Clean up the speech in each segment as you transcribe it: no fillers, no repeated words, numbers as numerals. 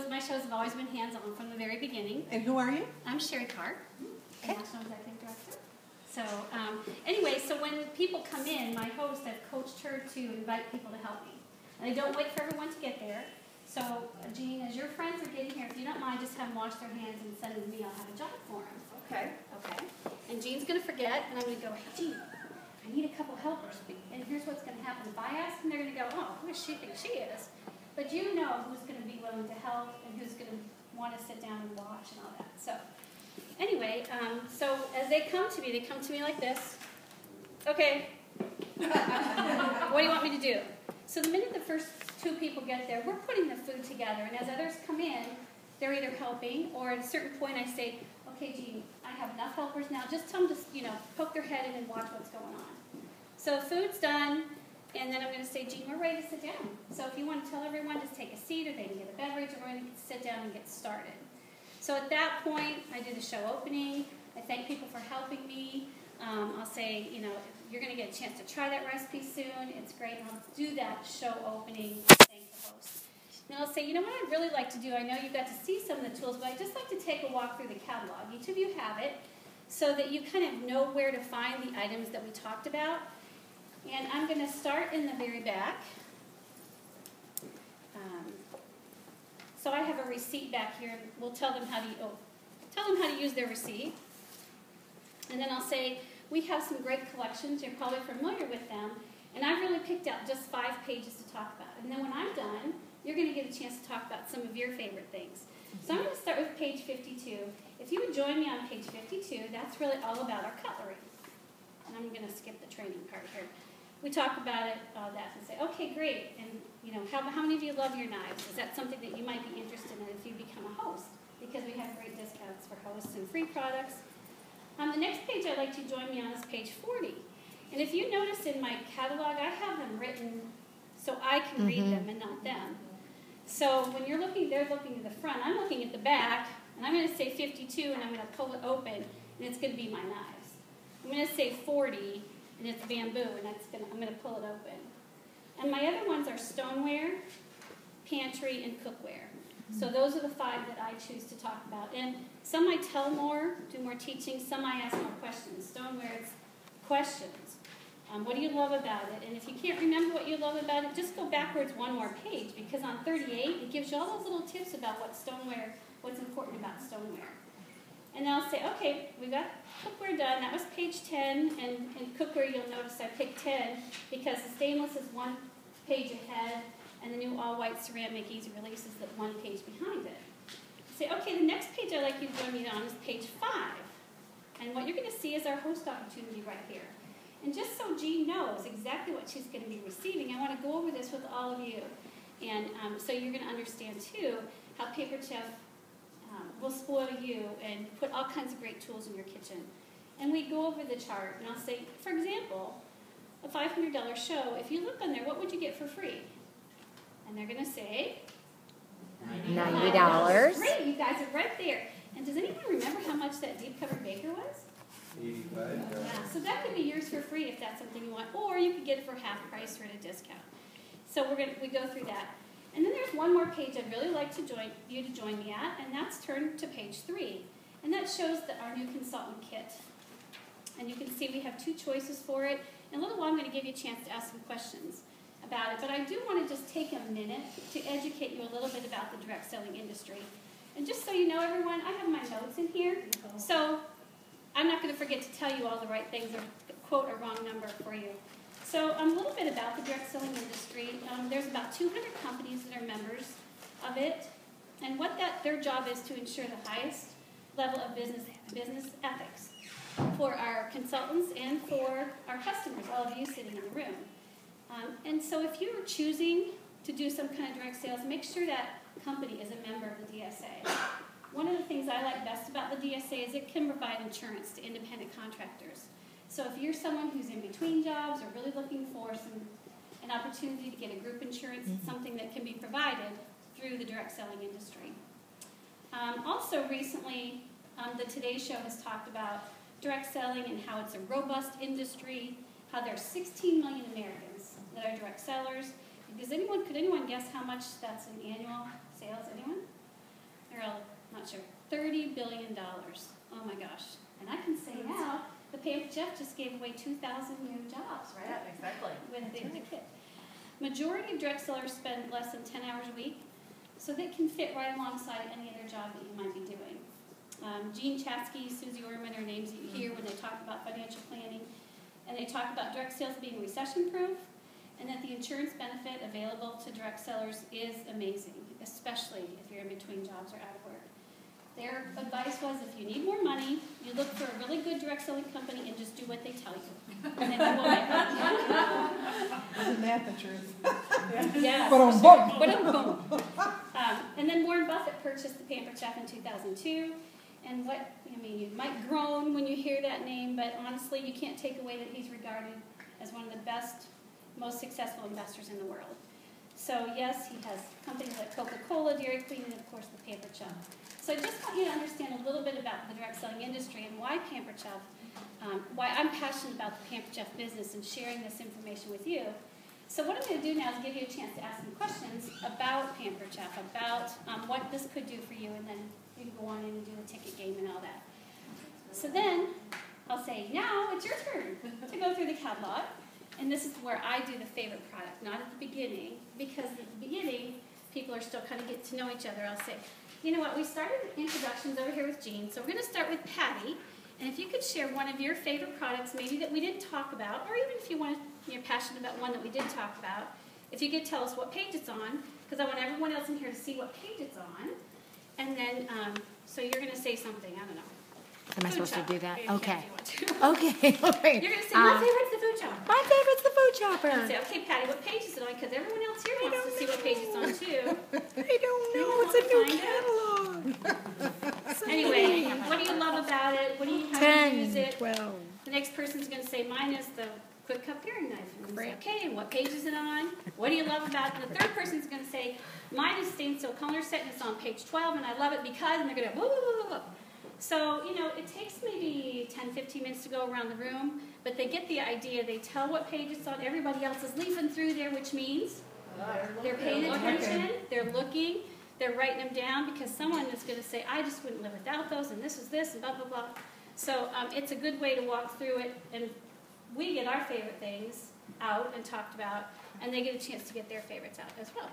my shows have always been hands-on from the very beginning. And who are you? I'm Sherry Carr, National Executive Director. So anyway, so when people come in, my host, I've coached her to invite people to help me. And I don't wait for everyone to get there. So Jean, as your friends are getting here, if you don't mind, just have them wash their hands and send them to me. I'll have a job for them. Okay. Okay. And Jean's going to forget, and I'm going to go, hey, Jean, I need a couple helpers. And here's what's going to happen. If I ask them, they're going to go, oh, who does she think she is? But you know who's going to be willing to help and who's going to want to sit down and watch and all that. So anyway, so as they come to me like this. Okay. What do you want me to do? So the minute the first two people get there, we're putting the food together. And as others come in, they're either helping, or at a certain point I say, okay, Jean, I have enough helpers now. Just tell them to, poke their head in and watch what's going on. So food's done, and then I'm going to say, Jean, we're ready to sit down. So if you want to tell everyone, just take a seat, or they can get a beverage, and we're going to sit down and get started. So at that point, I do the show opening. I thank people for helping me. I'll say, you're going to get a chance to try that recipe soon. It's great. And I'll do that show opening, thank the host. And I'll say, you know what I'd really like to do? I know you got to see some of the tools, but I'd just like to take a walk through the catalog. Each of you have it, so that you kind of know where to find the items that we talked about. And I'm going to start in the very back. So I have a receipt back here, and we'll tell them how to use their receipt. And then I'll say, we have some great collections. You're probably familiar with them. And I've really picked out just 5 pages to talk about. And then when I'm done, you're going to get a chance to talk about some of your favorite things. So I'm going to start with page 52. If you would join me on page 52, that's really all about our cutlery. And I'm going to skip the training part here. We talk about it, that, and say, okay, great. And how many of you love your knives? Is that something that you might be interested in if you become a host? Because we have great discounts for hosts and free products. The next page I'd like you to join me on is page 40. And if you notice in my catalog, I have them written so I can read them and not them. So when they're looking at the front, I'm looking at the back, and I'm going to say 52, and I'm going to pull it open, and it's going to be my knives. I'm going to say 40, and it's bamboo, and I'm going to pull it open. And my other ones are stoneware, pantry, and cookware. So those are the 5 that I choose to talk about. And some I tell more, do more teaching. Some I ask more questions. Stoneware, it's questions. What do you love about it? And if you can't remember what you love about it, just go backwards one more page, because on 38, it gives you all those little tips about what's important about stoneware. And then I'll say, okay, we got cookware done. That was page 10. And in cookware, you'll notice I picked 10 because the stainless is 1 page ahead, and the new all-white ceramic easy release is the 1 page behind it. Say, okay, the next page I'd like you to join me on is page 5. And what you're going to see is our host opportunity right here. And just so Jean knows exactly what she's going to be receiving, I want to go over this with all of you. And so you're going to understand, too, how Paper Chef will spoil you and put all kinds of great tools in your kitchen. And we go over the chart, and I'll say, for example, a $500 show, if you look on there, what would you get for free? And they're going to say $90. Great, you guys are right there. And does anyone remember how much that deep covered baker was? 85. Yeah, so that could be yours for free if that's something you want, or you could get it for half price or at a discount. So we go through that. And then there's one more page I'd really like to join me at, and that's turned to page 3. And that shows our new consultant kit. And you can see we have 2 choices for it. In a little while I'm going to give you a chance to ask some questions about it, but I do want to just take a minute to educate you a little bit about the direct selling industry. And just so you know, everyone, I have my notes in here, so I'm not going to forget to tell you all the right things or quote a wrong number for you. So a little bit about the direct selling industry. There's about 200 companies that are members of it, and what their job is to ensure the highest level of business ethics for our consultants and for our customers, all of you sitting in the room. And so if you're choosing to do some kind of direct sales, make sure that company is a member of the DSA. One of the things I like best about the DSA is it can provide insurance to independent contractors. So if you're someone who's in between jobs or really looking for an opportunity to get a group insurance, it's something that can be provided through the direct selling industry. Also recently, the Today Show has talked about direct selling and how it's a robust industry, how there's 16 million Americans that are direct sellers. Could anyone guess how much that's in annual sales? Anyone? $30 billion. Oh my gosh. And I can say now, the Pampered Chef just gave away 2,000 new jobs, right? Yeah, exactly. With the kit. Majority of direct sellers spend less than 10 hours a week, so they can fit right alongside any other job that you might be doing. Jean Chatsky, Susie Orman are names that you hear when they talk about financial planning, and they talk about direct sales being recession-proof, and that the insurance benefit available to direct sellers is amazing, especially if you're in between jobs or out of work. Their advice was, if you need more money, you look for a really good direct selling company and just do what they tell you. And then you will make money. Isn't that the truth? Yeah. Ba-dum-bum. And then Warren Buffett purchased the Pampered Chef in 2002. And you might groan when you hear that name, but honestly, you can't take away that he's regarded as one of the best, most successful investors in the world. So yes, he has companies like Coca-Cola, Dairy Queen, and of course the Pampered Chef. So I just want you to understand a little bit about the direct selling industry and why Pampered Chef, why I'm passionate about the Pampered Chef business and sharing this information with you. So what I'm going to do now is give you a chance to ask some questions about Pampered Chef, about what this could do for you, and then you can go on in and do the ticket game and all that. So then I'll say, now it's your turn to go through the catalog. And this is where I do the favorite product, not at the beginning, because at the beginning, people are still kind of getting to know each other. I'll say, you know what, we started introductions over here with Jean, so we're going to start with Patty. And if you could share one of your favorite products, maybe that we didn't talk about, or even if you're passionate about one that we did talk about, if you could tell us what page it's on, because I want everyone else in here to see what page it's on. And then, so you're going to say something, I don't know. Am I supposed to do that? Okay. Okay, all right. you're going to say, my favorite's the food chopper. My favorite's the food chopper. Say, okay, Patty, what page is it on? Because everyone else here wants to see what page it's on, too. I don't know. It's a new catalog. Anyway, what do you love about it? How do you use 10, it? 12. The next person's going to say, mine is the quick cut paring knife. And say, okay, and what page is it on? What do you love about it? And the third person's going to say, mine is stained steel color set, and it's on page 12, and I love it because, and they're going to, whoa, whoa, whoa, whoa. So, it takes maybe 10, 15 minutes to go around the room, but they get the idea. They tell what page it's on. Everybody else is leafing through there, which means they're paying attention, they're looking, they're writing them down, because someone is going to say, I just wouldn't live without those, and this is this, and blah, blah, blah. So it's a good way to walk through it, and we get our favorite things out and talked about, and they get a chance to get their favorites out as well.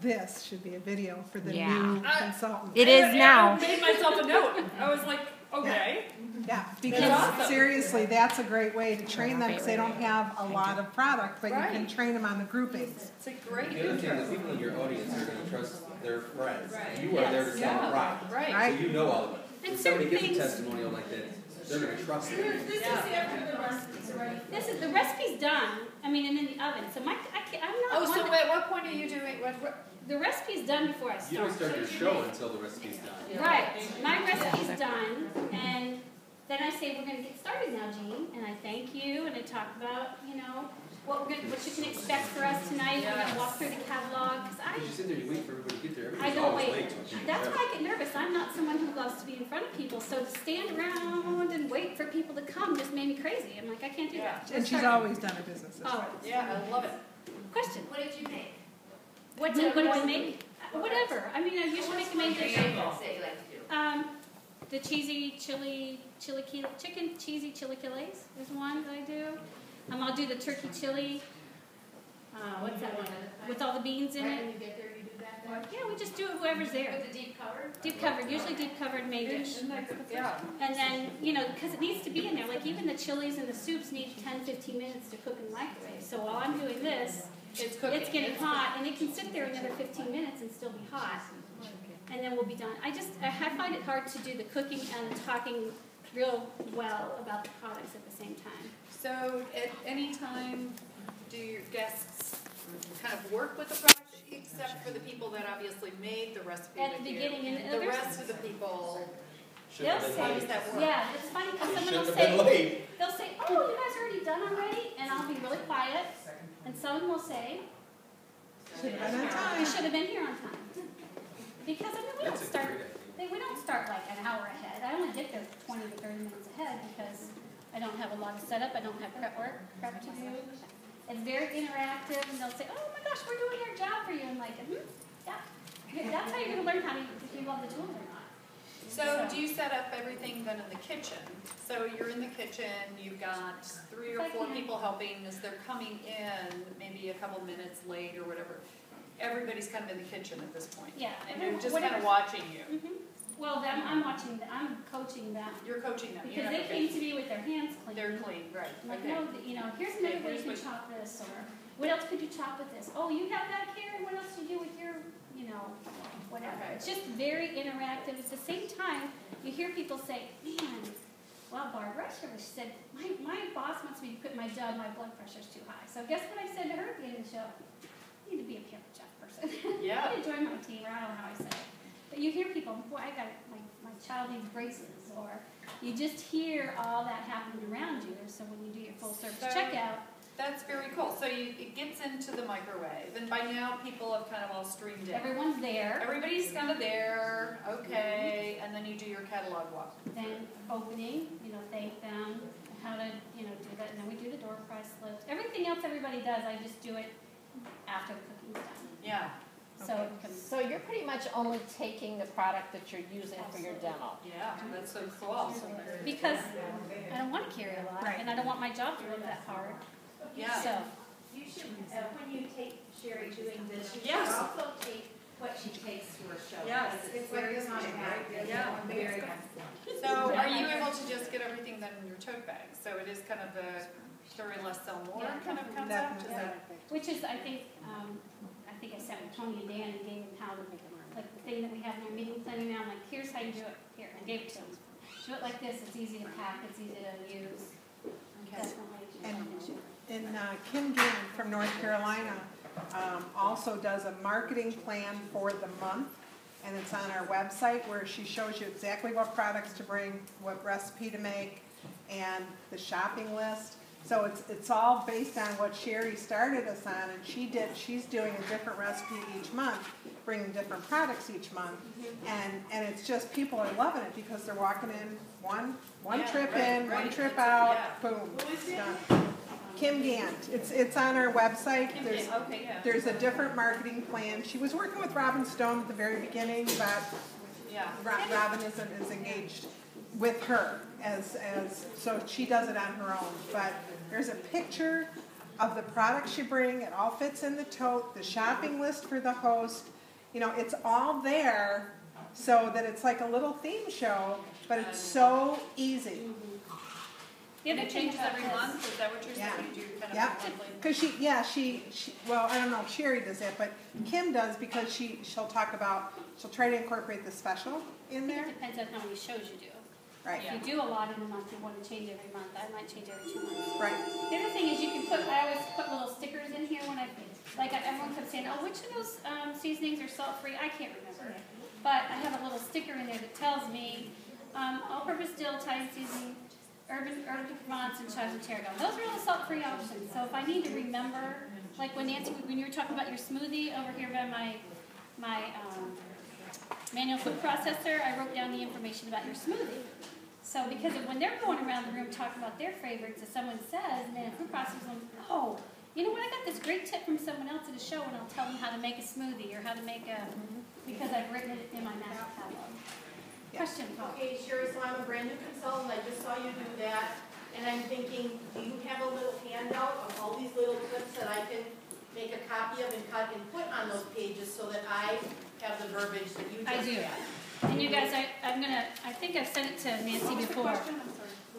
This should be a video for the new consultant. It is now. I made myself a note. I was like, okay. Yeah, because awesome. seriously, that's a great way to train them, because they don't have a lot of product, but you can train them on the groupings. It's a great The other thing, the people in your audience are going to trust their friends. You are there to sell a product. Right. So you know all of it. And If somebody certain gives a things- testimonial like that, they're going to trust it. This is after the recipe's ready. The recipe's done. and in the oven. So I'm not. Oh, so at what point are you doing? The recipe's done before I start. You don't start your show until the recipe's done. Right. My recipe's done, and then I say we're going to get started now, Jean, and I thank you, and I talk about what you can expect for us tonight. We're going to walk through the catalog Because you sit there and you wait for everybody to get there. I Everybody's don't always wait. late to a meeting. That's why I get nervous. I'm not someone who loves to be in front of people, so to stand around and wait for people to come just made me crazy. I'm like, I can't do that. And she's always done her business this way. Oh, Yeah, I love it. question. What did you make? What did I make? Whatever. I usually make a main dish. Say you like to do. The cheesy chicken cheesy chilaquiles is one that I do. I'll do the turkey chili. What's that one? With all the beans in Right it. when you get there, you do that then? Yeah, we just do it whoever's there. With the deep cover? Deep covered, usually deep covered main dish. Yeah. And then, because it needs to be in there. Like even the chilies and the soups need 10, 15 minutes to cook in the microwave. So while I'm doing this, It's cooking. it's getting hot, and it can sit there another 15 minutes and still be hot. And then we'll be done. I find it hard to do the cooking and the talking real well about the products at the same time. So at any time, do your guests kind of work with the product, except for the people that obviously made the recipe At the with you? beginning, and The there's- rest of the people, They'll Should've been say, how does that work? yeah, it's funny because someone will Should've been say, late. they'll say, oh, you guys are already done already? And I'll be really quiet. And someone will say, Should have been on you time. should have been here on time. Because we don't That's a start, great idea. we don't start like an hour ahead. I only get there 20 to 30 minutes ahead because I don't have a lot of setup. I don't have prep to do. It's very interactive, and they'll say, oh my gosh, we're doing our job for you. I'm like, yeah. That's how you're going to learn if you love the tools or not. So do you set up everything then in the kitchen? So you're in the kitchen, you've got 3 or 4 people helping as they're coming in, maybe a couple minutes late or whatever. Everybody's kind of in the kitchen at this point. Yeah. And they're just kind of watching you. Mm-hmm. Well, I'm watching, I'm coaching them. You're coaching them. Because they came to me with their hands clean. They're clean, right. I'm like, Okay. no, here's another way you can chop this, or what else could you chop with this? Oh, you have that here, and what else do you do with your, whatever. Okay. It's just very interactive. At the same time, you hear people say, man, well, Barbara, she said, my boss wants me to quit my job, my blood pressure's too high. So guess what I said to her at the end of the show? You need to be a pampered chef person. Yeah. You need to join my team, or I don't know how I said it. But you hear people, boy, my child needs braces, or you just hear all that happening around you. So when you do your full service checkout, That's very cool. So it gets into the microwave, and by now people have kind of all streamed in. everyone's there. Everybody's kind of there, okay, and then you do your catalog walk. Then opening, thank them, how to, do that. And then we do the door price list. Everything else everybody does, I just do it after the cooking's done. Yeah. So it can, So you're pretty much only taking the product that you're using for your demo. Yeah, that's so cool. because I don't want to carry a lot, Right. and I don't want my job to look that hard. Yeah. So You should, when you take Sherry doing this, you should Yes. also take what she takes to her show. Yes. Because it's very dramatic. Yeah. Very helpful. So are you able to just get everything then in your tote bag? So it is kind of a carry less, sell more kind of concept? Is that? which is, I think I sat with Tony and Dan and gave them how to make it. Like the thing that we have in our meeting planning now, I'm like, here's how you do it. Here, I gave it to them. Do it like this. It's easy to pack. It's easy to use. Definitely. And Kim Gann from North Carolina also does a marketing plan for the month, and it's on our website where she shows you exactly what products to bring, what recipe to make, and the shopping list. So it's all based on what Sherry started us on, and she's doing a different recipe each month, bringing different products each month, and it's just people are loving it because they're walking in one trip in, one trip out, boom, it's done. Kim Gant. It's on our website. There's a different marketing plan. She was working with Robin Stone at the very beginning, but Robin is engaged with her as so she does it on her own. But there's a picture of the products you bring. It all fits in the tote. The shopping list for the host. It's all there so that it's like a little theme show, but it's so easy. The other It thing changes about every this- month? Is that what you're saying? You do kind of Yeah, monthly? because she, well, I don't know if Sherry does that, but Kim does because she'll try to incorporate the special in there. It depends on how many shows you do. Right, If you do a lot in a month, you want to change every month. I might change every 2 months. right. The other thing is I always put little stickers in here when everyone comes saying, oh, which of those seasonings are salt-free? I can't remember. But I have a little sticker in there that tells me all-purpose dill, Italian seasoning, urban Provence, and chives and tarragon. Those are all salt-free options. So if I need to remember, like when you were talking about your smoothie over here by my manual food processor, I wrote down the information about your smoothie. So because when they're going around the room talking about their favorites, if someone says, and then a food processor goes, oh, you know what, I got this great tip from someone else at a show, and I'll tell them how to make a smoothie or how to make because I've written it in my master catalog. Yeah. Question, Paul. Okay, Sherry, so I'm a brand new consultant, I just saw you do that, and I'm thinking, do you have a little handout of all these little clips that I can make a copy of and cut and put on those pages so that I have the verbiage that you just I do. had? And you guys, I think I've sent it to Nancy before.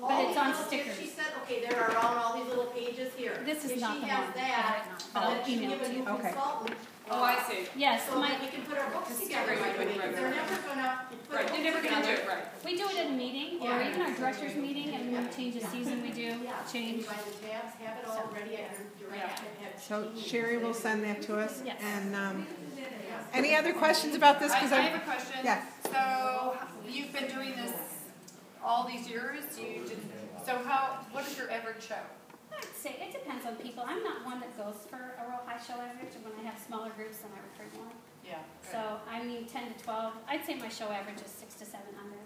But it's on stickers. If she said, okay, there are all these little pages here. This is not the one. If she has that, But I'll then she email give it a to new you. Okay. consultant. Oh, I see. Yes, So that we can put our books together right away. They're never gonna put Right, books they're never gonna do together. it right. we do it at a meeting, or even our director's meeting, and when we change the season, we do change. By the tabs, have it all ready at your direct. and have So Sherry will send that to us. Yes. And any other questions about this? I 'Cause have a question. Yeah. So you've been doing this all these years. What is your average show? I'd say it depends on people. I'm not one that goes for a real high show average, and when I have smaller groups, then I recruit more. Yeah. So I mean 10 to 12. I'd say my show average is 600 to 700.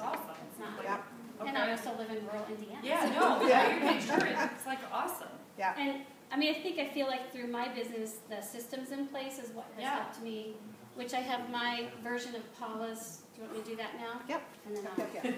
Awesome. It's not. Yep. And I also live in rural Indiana. Yeah, so- no, Yeah. you make sure it's like awesome. And I mean, I feel like through my business, the systems in place is what has Yeah. helped me which I have my version of Paula's. Do you want me to do that now? Yep, And then yep, I'll. yep, yep.